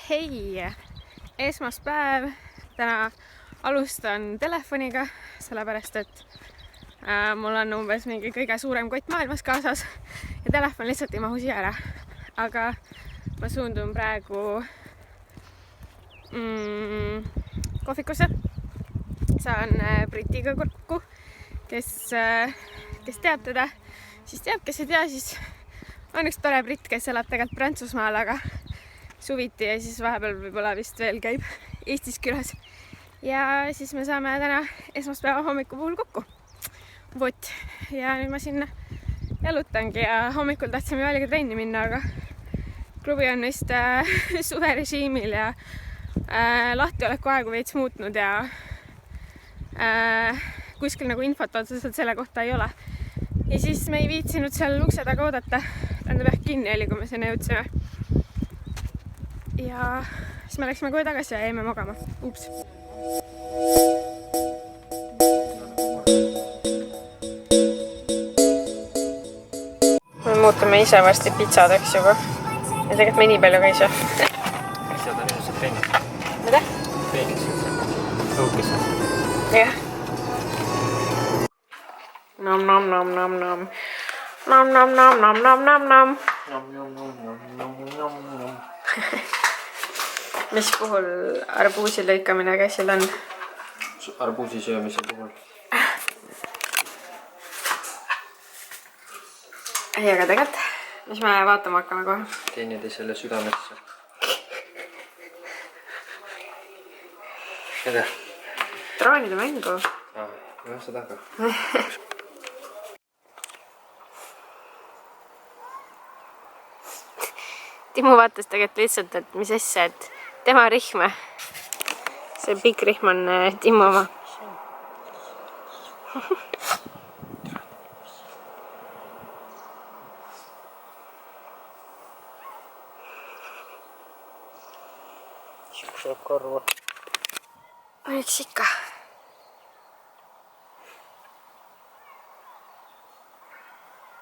Hei, esmaspäev, täna alustan telefoniga, sellepärast et mul on umbes mingi kõige suurem kott maailmas kaasas ja telefon lihtsalt ei mahu siia ära. Aga ma suundun praegu kohvikusse. Saan Britiga kokku, kes teab teda, siis teab, kes ei tea, siis on üks tore britt, kes elab tegelikult Prantsusmaal, aga suviti ja siis vahepeal võib-olla vist veel käib Eestis külas. Ja siis me saame täna esmaspäeva hommiku puhul kokku. Vot, ja nüüd ma sinna jalutangi ja hommikul tahtsime väliga trenni minna, aga klubi on vist suverežiimil ja lahtioleku aegu veits muutnud ja kuskil nagu infot otseselt selle kohta ei ole. Ja siis me ei viitsinud seal ukse taga oodata, tähendab jah kinni oli, kui me sinna jõudsime. Ja siis me läksime kohe tagasi ja jäime magama. Ups. Me muutume ise varsti pitsadeks juba. Ja tegelikult me nii palju ka ei saa. Pitsad on ilmselt peenis. Mida? Peenis. Õukis. Jah. Nom nom nom nom nom. Nom nom nom nom nom nom nom. Nom nom nom nom nom nom nom. Mis puhul arbuusi lõikamine käsil on? Arbuusi söömise puhul. Ei, aga tegelikult, mis me vaatama hakkame kohe? Teineteisele südamesse. Mida? Troonide mängu. Jah, seda ka. Timu vaatas tegelikult lihtsalt, et mis asja, et tema rihm. See pikk rihm on Timu oma. Saab karva. Üks ikka.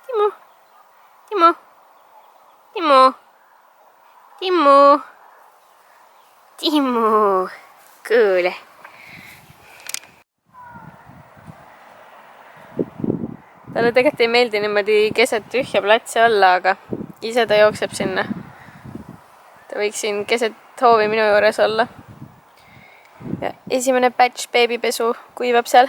Timu. Timu. Timu. Timu. Timu. Kuule. Talle tegelikult ei meeldi niimoodi keset tühja platsi olla, aga ise ta jookseb sinna. Ta võiks siin keset hoovi minu juures olla. Ja esimene batch beebipesu kuivab seal.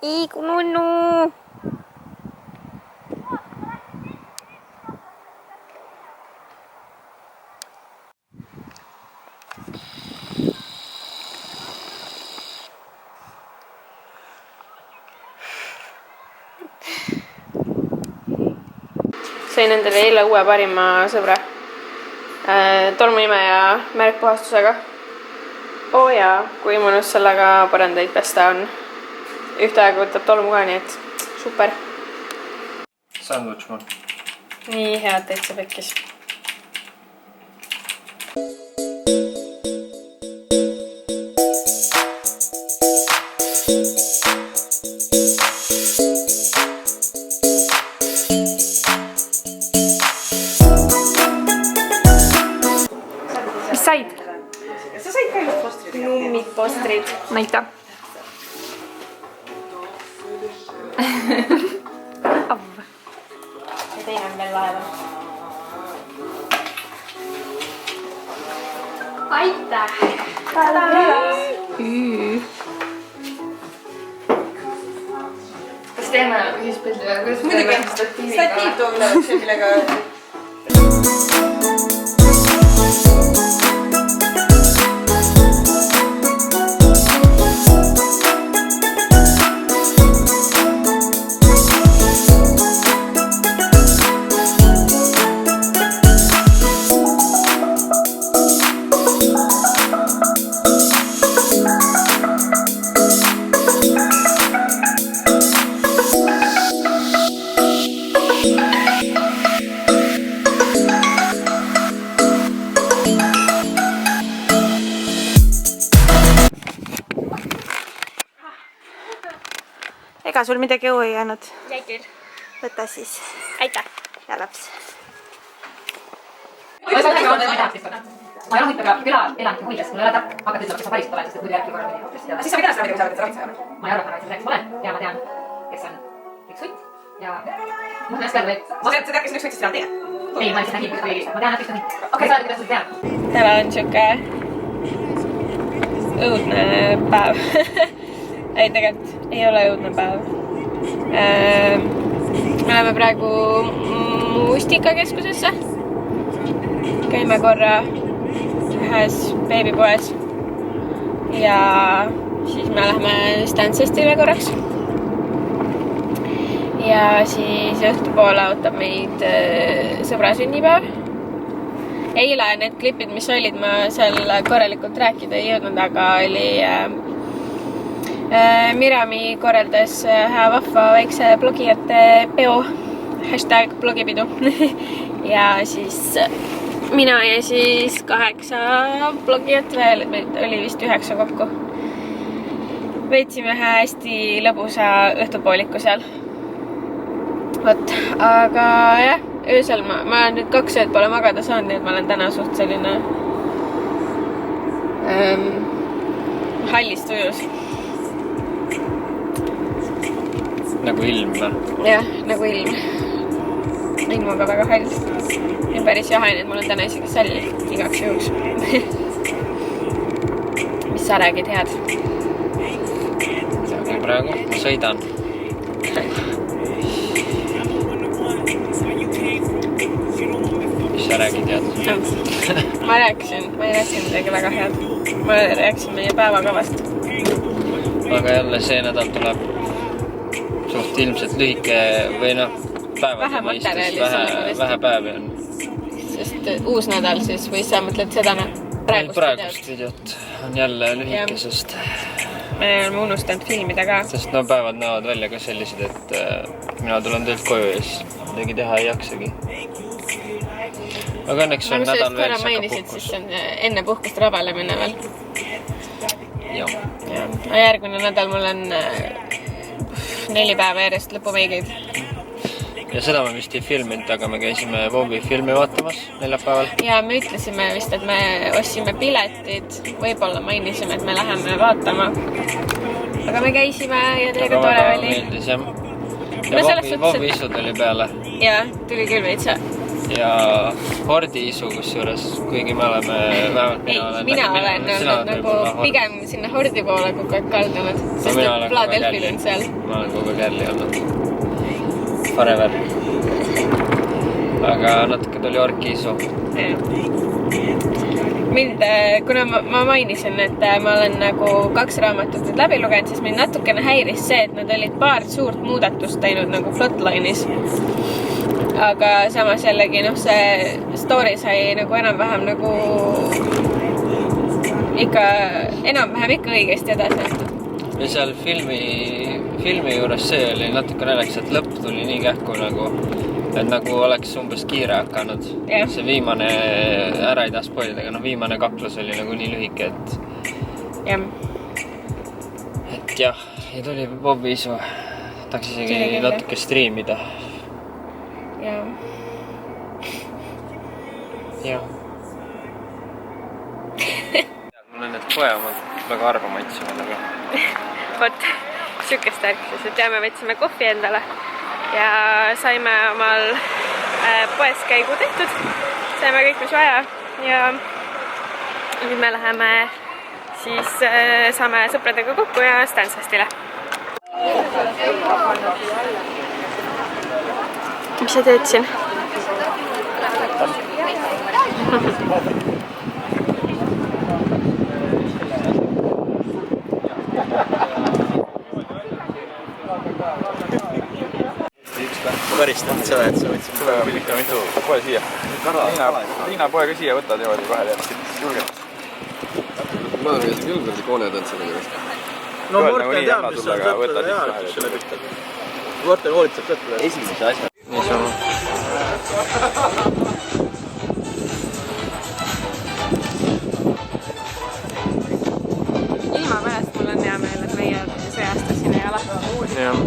Iigu nunnu. Sain endale eile uue parima sõbra tolmuimeja märkpuhastusega. Oo jaa, kui mõnus sellega põrandaid pesta on. Ühtaegu võtab tolmu ka, nii et super. Sandwich man. Nii head täitsa pekkis. Mis said? Sa said ka just postrid. Nummid postrid. Näita. Ja teine on veel laeva. Aitäh! Kas teeme ühispildi või? Muidugi, statiiv too üle, millega ega sul midagi õu ei jäänud? Jäi küll. võta siis. Aitäh! Ja laps. ma ei rahuita ka küla elanike huvides, mul ei ole tark hakata ütlema, kes ma päriselt olen, sest muidu järgi korra mõni hoopis teada. Siis sa võid ära seda, mida sa võid rahvitsema. Ma ei arva, et ma olen ja ma tean, kes on üks hunt ja ma olen äsken või... Sa tead, kes on üks hunt, siis tead teie? Ei, ma lihtsalt nägin, kui ma tean, et üks on hunt. Okei, sa oled, kuidas sa tead? Täna on siuke õudne päev. Ei, tegelikult ei ole õudne päev. Me oleme praegu Mustikakeskusesse. Käime korra ühes beebipoes. Ja siis me läheme Stansestile korraks. Ja siis õhtupoole ootab meid sõbra sünnipäev. Eile need klipid, mis olid, ma seal korralikult rääkida ei jõudnud, aga oli Mirami korraldas vahva väikse blogijate peo, #blogipidu. Ja siis mina ja siis 8 blogijat veel, oli vist 9 kokku. Veetsime ühe hästi lõbusa õhtupooliku seal. Vot, aga jah, öösel ma olen nüüd 2 ööd pole magada saanud, nii et ma olen täna suht selline hallist ujus. Nagu ilm või? Jah, nagu ilm. Ilm on ka väga hall. Ja päris jahain, et mul on täna isegi sall igaks juhuks. Mis sa räägid head? Praegu ma sõidan. Mis sa räägid head? Ma ei rääkisin midagi väga head. Ma rääkisin meie päevakavast. Aga jälle see nädal tuleb suht ilmselt lühike või noh, päevade mõistes vähe päevi on. Sest uus nädal siis või sa mõtled seda praegust videot on jälle lühike, sest me oleme unustanud filmida ka. Sest no päevad näevad välja ka sellised, et mina tulen töölt koju ja siis midagi teha ei jaksagi. Aga õnneks on nädal veel saka puhkus. Siis on enne puhkust rabalemine veel. Jah. Järgmine nädal mul on 4 päeva järjest lõpumeigid. Ja seda me vist ei filminud, aga me käisime Vovi filmi vaatamas neljapäeval. Ja me ütlesime vist, et me ostsime piletid. Võib-olla mainisime, et me läheme vaatama. Aga me käisime ja teiega tore oli. Meeldis jah. Ja Vovi isu tuli peale. Ja, tuli küll veitsa. Ja Hordi isu kusjuures, kuigi me oleme... Mina olen olnud nagu pigem sinna Hordi poole kogu aeg kaldunud. Sest et Vladelfil on seal. Ma olen kogu aeg Kärli olnud. Forever. Aga natuke tuli orki isu. Kuna ma mainisin, et ma olen nagu 2 raamatut läbi lugenud, siis mind natukene häiris see, et nad olid paar suurt muudatust teinud nagu plotline'is. Aga samas jällegi, see story sai nagu enam-vähem nagu enam-vähem ikka õigesti edasi antud. Ja seal filmi juures see oli natuke naljakas, et lõpp tuli nii kähku nagu, et nagu oleks umbes kiire hakanud. See viimane, ära ei taha spoilida, aga viimane kaklus oli nagu nii lühike, et jah, ja tuli Bobi isu. Tahaks isegi natuke striimida. Jah. Mul on need poeomad väga harva maitsevad, aga... Vot, sükest ärkses, et me võtsime kohvi endale ja saime omal poes käigu tehtud. Saime kõik, mis vaja ja nüüd me läheme siis saame sõpradega kokku ja Stansestile. Mis sa teed siin? Päris tahad seda, et sa võtsid sulega ikka mitu poe siia. Liina poe ka siia võtad niimoodi vahel ja julgelt. Ma olen isegi julgelt kooned on sellega vist. No Morten teab, mis on sõpradele hea, et selle võtta. Morten hoolitseb sõpradele. Esimese asja. Nii sama. Ilma pärast mul on hea meel, et meie sõjasta siin ei ole. Jah.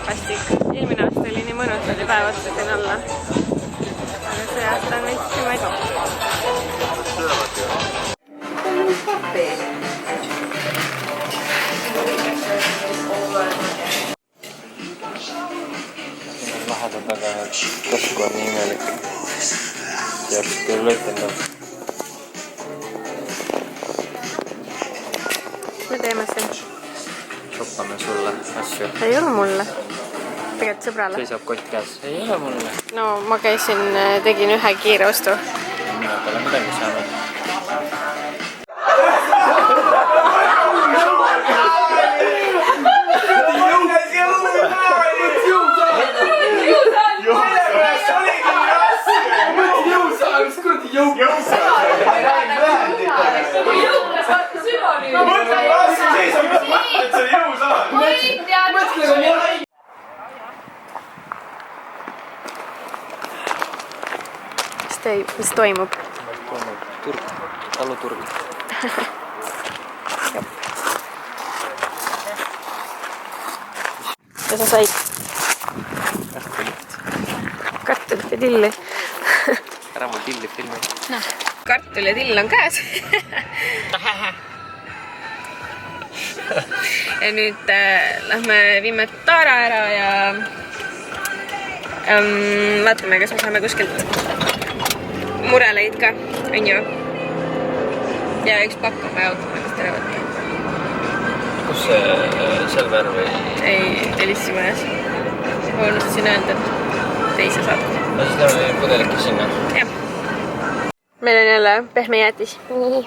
vastik. Eelmine aasta oli nii mõnus, oli päev otsa siin olla. Aga see aasta on veits niimoodi. Lahedad, aga tasku on nii imelik. Teaks küll ütelda. Me teeme siin. Shoppame sulle asju. Ei ole mulle. Tegelikult sõbrale. Seisab kott käes. Ei ole mulle. No ma käisin, tegin ühe kiire ostu. Mina pole midagi saanud. Mis toimub? Turg. Taluturg. Ja sa said kartulit ja tilli. Ära mul tilli filmi. No. Kartul ja till on käes. Ja nüüd lähme viime Tara ära ja vaatame, kas me saame kuskilt mureleid ka, on ju. Ja üks pakk on vaja automaadist ära võtta. Kus see Selver või? Ei, Delissi majas. Ma unustasin öelda, et teise saad. No siis teeme pudelike sinna. Jah. Meil on jälle pehme jäätis. Nii.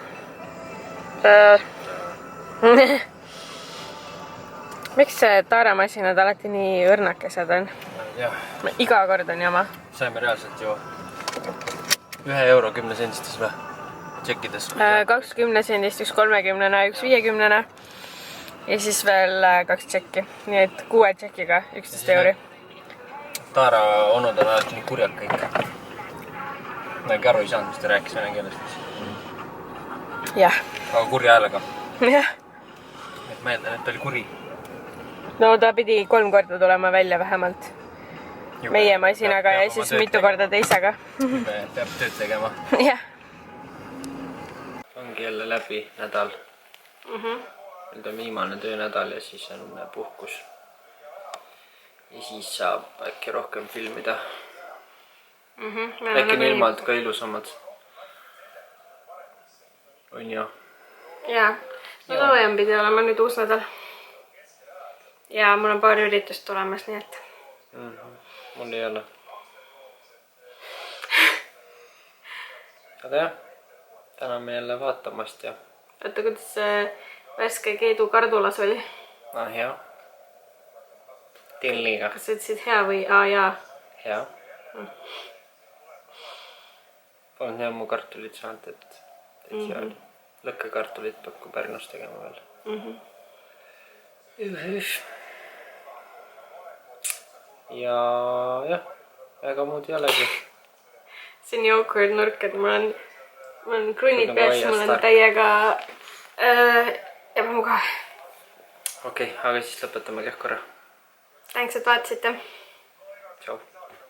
Miks taaramasinad alati nii õrnakesed on? Jah. Iga kord on jama. Saime reaalselt ju 1 € 10 sendistes või? Tšekkides? 20 sendist, üks 30-ne, üks 50-ne. Ja siis veel 2 tšekki. Nii et 6 tšekiga 11 €. Taara onud on alati nii kurjad kõik. Näegi aru ei saanud, mis ta rääkis vene keelest. Jah. Aga kurja häälega. Jah. Et ma eeldan, et ta oli kuri. No ta pidi 3 korda tulema välja vähemalt. Meie masinaga ja siis mitu korda teisega. Peab tööd tegema. Jah. Ongi jälle läbi nädal. Nüüd on viimane töönädal ja siis on puhkus. Ja siis saab äkki rohkem filmida. Äkki on ilmalt ka ilusamad. On ju? Jaa. No soojem pidi olema nüüd uus nädal. Ja mul on paar üritust tulemas, nii et... Mul ei ole. Aga jah, täname jälle vaatamast ja... Oota, kuidas värske Keedu kardulas oli? Ah, hea. Tilliga. Kas sa ütlesid hea või jaa? Hea. Polnud hea mu kartulit saanud, et täitsa oli. Lõkkekartulit peab kui Pärnus tegema veel. Ja jah, väga muud ei olegi. See on nii awkward nurk, et mul on krunnid peas, mul on täiega ebamugav. Okei, aga siis lõpetame kähk korra. Thanks, et vaatasite. Tšau.